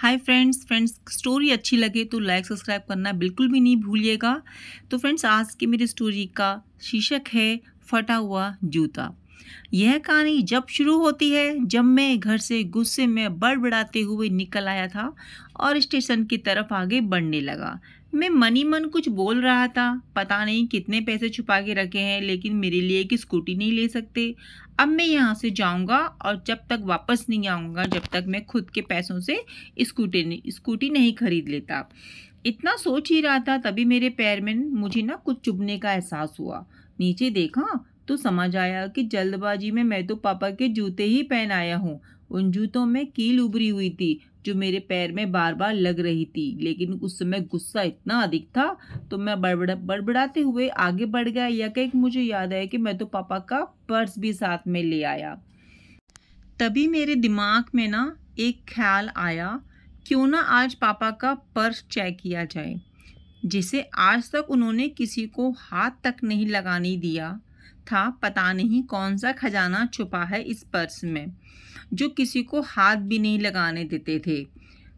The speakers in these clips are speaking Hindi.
हाय फ्रेंड्स स्टोरी अच्छी लगे तो लाइक सब्सक्राइब करना बिल्कुल भी नहीं भूलिएगा। तो फ्रेंड्स, आज की मेरी स्टोरी का शीर्षक है फटा हुआ जूता। यह कहानी जब शुरू होती है जब मैं घर से गुस्से में बड़बड़ाते हुए निकल आया था और स्टेशन की तरफ आगे बढ़ने लगा। मैं मन ही मन कुछ बोल रहा था, पता नहीं कितने पैसे छुपा के रखे हैं लेकिन मेरे लिए एक स्कूटी नहीं ले सकते। अब मैं यहाँ से जाऊँगा और जब तक वापस नहीं आऊँगा जब तक मैं खुद के पैसों से स्कूटी नहीं खरीद लेता। इतना सोच ही रहा था तभी मेरे पैर में मुझे ना कुछ चुभने का एहसास हुआ। नीचे देखा तो समझ आया कि जल्दबाजी में मैं तो पापा के जूते ही पहन आया हूँ। उन जूतों में कील उभरी हुई थी जो मेरे पैर में बार बार लग रही थी, लेकिन उस समय गुस्सा इतना अधिक था तो मैं बड़बड़ाते हुए आगे बढ़ गया। यह कह मुझे याद है कि मैं तो पापा का पर्स भी साथ में ले आया। तभी मेरे दिमाग में ना एक ख्याल आया, क्यों ना आज पापा का पर्स चेक किया जाए, जिसे आज तक उन्होंने किसी को हाथ तक नहीं लगाने दिया था। पता नहीं कौन सा खजाना छुपा है इस पर्स में जो किसी को हाथ भी नहीं लगाने देते थे।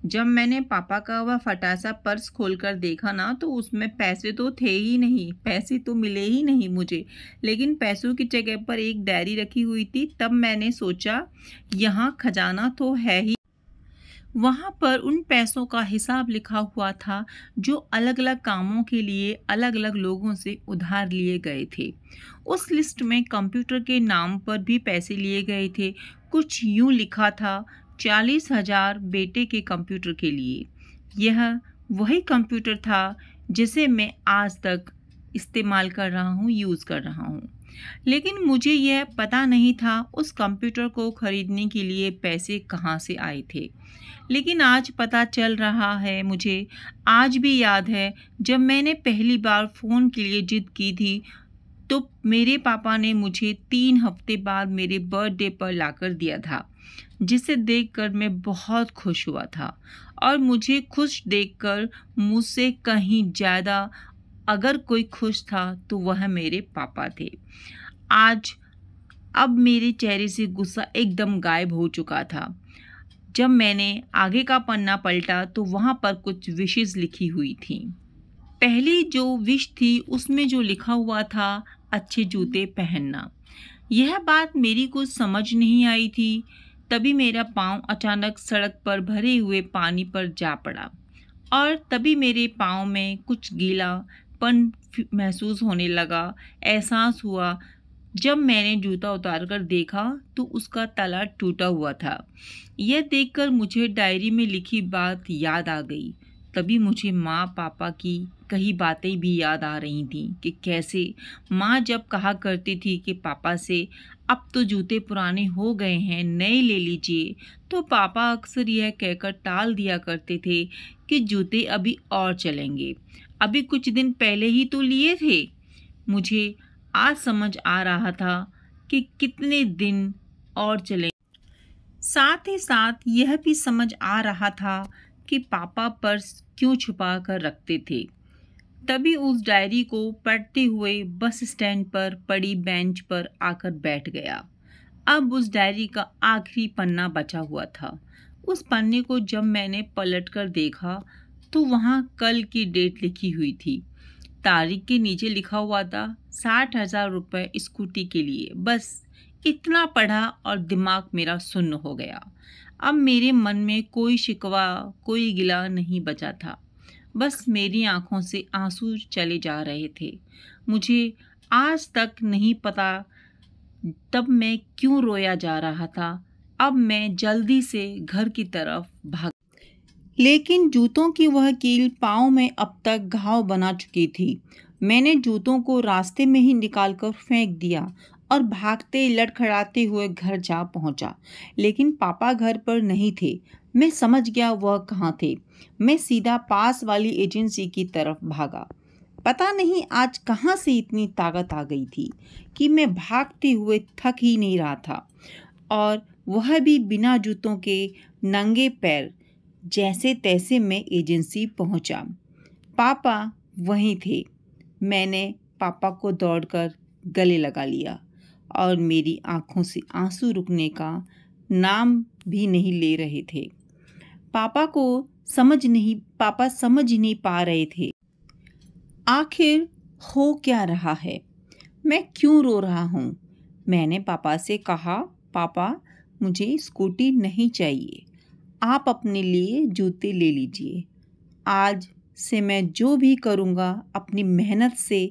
जब मैंने पापा का वह फटा सा पर्स खोलकर देखा ना तो उसमें पैसे तो थे ही नहीं, पैसे तो मिले ही नहीं मुझे, लेकिन पैसों की जगह पर एक डायरी रखी हुई थी। तब मैंने सोचा यहाँ खजाना तो है ही। वहाँ पर उन पैसों का हिसाब लिखा हुआ था जो अलग अलग कामों के लिए अलग अलग लोगों से उधार लिए गए थे। उस लिस्ट में कंप्यूटर के नाम पर भी पैसे लिए गए थे। कुछ यूँ लिखा था, 40,000 बेटे के कंप्यूटर के लिए। यह वही कंप्यूटर था जिसे मैं आज तक इस्तेमाल कर रहा हूँ, यूज़ कर रहा हूँ। लेकिन मुझे यह पता नहीं था उस कंप्यूटर को खरीदने के लिए पैसे कहाँ से आए थे। लेकिन आज पता चल रहा है मुझे, आज भी याद है जब मैंने पहली बार फ़ोन के लिए जिद की थी तो मेरे पापा ने मुझे 3 हफ्ते बाद मेरे बर्थडे पर लाकर दिया था, जिसे देखकर मैं बहुत खुश हुआ था। और मुझे खुश देखकर मुझसे कहीं ज़्यादा अगर कोई खुश था तो वह मेरे पापा थे। आज अब मेरे चेहरे से गुस्सा एकदम गायब हो चुका था। जब मैंने आगे का पन्ना पलटा तो वहाँ पर कुछ विशेज़ लिखी हुई थी। पहली जो विश थी उसमें जो लिखा हुआ था, अच्छे जूते पहनना। यह बात मेरी कुछ समझ नहीं आई थी। तभी मेरा पाँव अचानक सड़क पर भरे हुए पानी पर जा पड़ा और तभी मेरे पाँव में कुछ गीलापन महसूस होने लगा। एहसास हुआ जब मैंने जूता उतार कर देखा तो उसका तला टूटा हुआ था। यह देखकर मुझे डायरी में लिखी बात याद आ गई। तभी मुझे माँ पापा की कई बातें भी याद आ रही थीं कि कैसे माँ जब कहा करती थी कि पापा से अब तो जूते पुराने हो गए हैं, नए ले लीजिए, तो पापा अक्सर यह कहकर टाल दिया करते थे कि जूते अभी और चलेंगे, अभी कुछ दिन पहले ही तो लिए थे। मुझे आज समझ आ रहा था कि कितने दिन और चलेंगे। साथ ही साथ यह भी समझ आ रहा था कि पापा पर्स क्यों छुपा कर रखते थे। तभी उस डायरी को पढ़ते हुए बस स्टैंड पर पड़ी बेंच पर आकर बैठ गया। अब उस डायरी का आखिरी पन्ना बचा हुआ था। उस पन्ने को जब मैंने पलटकर देखा तो वहाँ कल की डेट लिखी हुई थी। तारीख के नीचे लिखा हुआ था 60,000 रुपये स्कूटी के लिए। बस इतना पढ़ा और दिमाग मेरा सुन्न हो गया। अब मेरे मन में कोई शिकवा, कोई गिला नहीं बचा था। बस मेरी आंखों से आंसू चले जा रहे थे। मुझे आज तक नहीं पता तब मैं क्यों रोया जा रहा था। अब मैं जल्दी से घर की तरफ भाग, लेकिन जूतों की वह कील पाँव में अब तक घाव बना चुकी थी। मैंने जूतों को रास्ते में ही निकालकर फेंक दिया और भागते लड़खड़ाते हुए घर जा पहुंचा। लेकिन पापा घर पर नहीं थे। मैं समझ गया वह कहाँ थे। मैं सीधा पास वाली एजेंसी की तरफ भागा। पता नहीं आज कहाँ से इतनी ताकत आ गई थी कि मैं भागते हुए थक ही नहीं रहा था, और वह भी बिना जूतों के, नंगे पैर। जैसे तैसे मैं एजेंसी पहुंचा। पापा वहीं थे। मैंने पापा को दौड़कर गले लगा लिया और मेरी आंखों से आंसू रुकने का नाम भी नहीं ले रहे थे। पापा समझ नहीं पा रहे थे। आखिर हो क्या रहा है? मैं क्यों रो रहा हूँ? मैंने पापा से कहा, पापा मुझे स्कूटी नहीं चाहिए, आप अपने लिए जूते ले लीजिए। आज से मैं जो भी करूँगा अपनी मेहनत से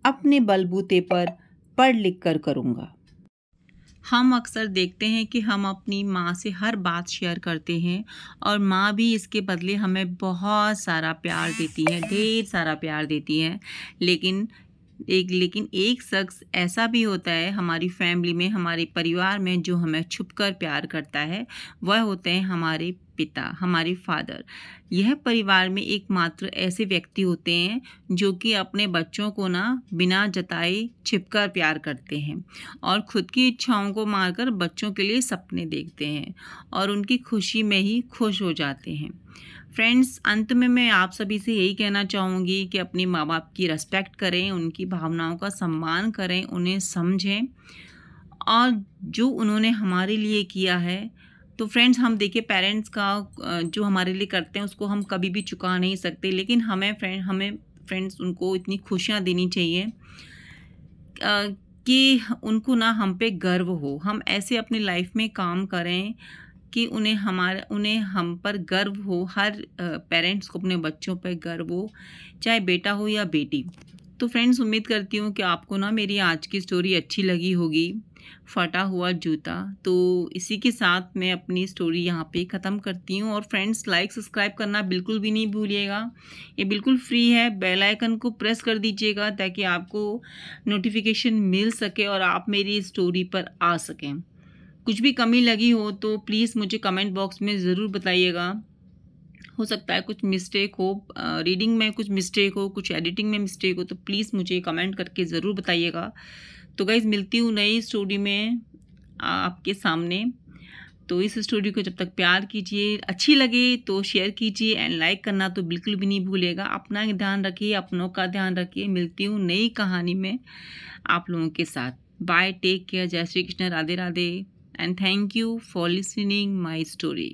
अपने बलबूते पर पढ़ लिख कर करूँगा। हम अक्सर देखते हैं कि हम अपनी माँ से हर बात शेयर करते हैं और माँ भी इसके बदले हमें बहुत सारा प्यार देती है, ढेर सारा प्यार देती है। लेकिन एक शख्स ऐसा भी होता है हमारी फैमिली में, हमारे परिवार में, जो हमें छुपकर प्यार करता है। वह होते हैं हमारे पिता, हमारे फादर। यह परिवार में एकमात्र ऐसे व्यक्ति होते हैं जो कि अपने बच्चों को ना बिना जताए छिपकर प्यार करते हैं और खुद की इच्छाओं को मारकर बच्चों के लिए सपने देखते हैं और उनकी खुशी में ही खुश हो जाते हैं। फ्रेंड्स, अंत में मैं आप सभी से यही कहना चाहूँगी कि अपने माँ बाप की रिस्पेक्ट करें, उनकी भावनाओं का सम्मान करें, उन्हें समझें और जो उन्होंने हमारे लिए किया है, तो फ्रेंड्स हम देखिए पेरेंट्स का जो हमारे लिए करते हैं उसको हम कभी भी चुका नहीं सकते, लेकिन हमें फ्रेंड्स उनको इतनी खुशियाँ देनी चाहिए कि उनको ना हम पे गर्व हो। हम ऐसे अपनी लाइफ में काम करें कि उन्हें हम पर गर्व हो। हर पेरेंट्स को अपने बच्चों पर गर्व हो, चाहे बेटा हो या बेटी। तो फ्रेंड्स, उम्मीद करती हूँ कि आपको ना मेरी आज की स्टोरी अच्छी लगी होगी, फटा हुआ जूता। तो इसी के साथ मैं अपनी स्टोरी यहाँ पे ख़त्म करती हूँ। और फ्रेंड्स, लाइक सब्सक्राइब करना बिल्कुल भी नहीं भूलिएगा, ये बिल्कुल फ्री है। बेल आइकन को प्रेस कर दीजिएगा ताकि आपको नोटिफिकेशन मिल सके और आप मेरी स्टोरी पर आ सकें। कुछ भी कमी लगी हो तो प्लीज़ मुझे कमेंट बॉक्स में ज़रूर बताइएगा। हो सकता है कुछ मिस्टेक हो, रीडिंग में कुछ मिस्टेक हो, कुछ एडिटिंग में मिस्टेक हो, तो प्लीज़ मुझे कमेंट करके ज़रूर बताइएगा। तो गाइज़, मिलती हूँ नई स्टोरी में आपके सामने। तो इस स्टोरी को जब तक प्यार कीजिए, अच्छी लगे तो शेयर कीजिए एंड लाइक करना तो बिल्कुल भी नहीं भूलिएगा। अपना ध्यान रखिए, अपनों का ध्यान रखिए। मिलती हूँ नई कहानी में आप लोगों के साथ। बाय, टेक केयर, जय Shri Krishna, Radhe Radhe, and thank you for listening my story.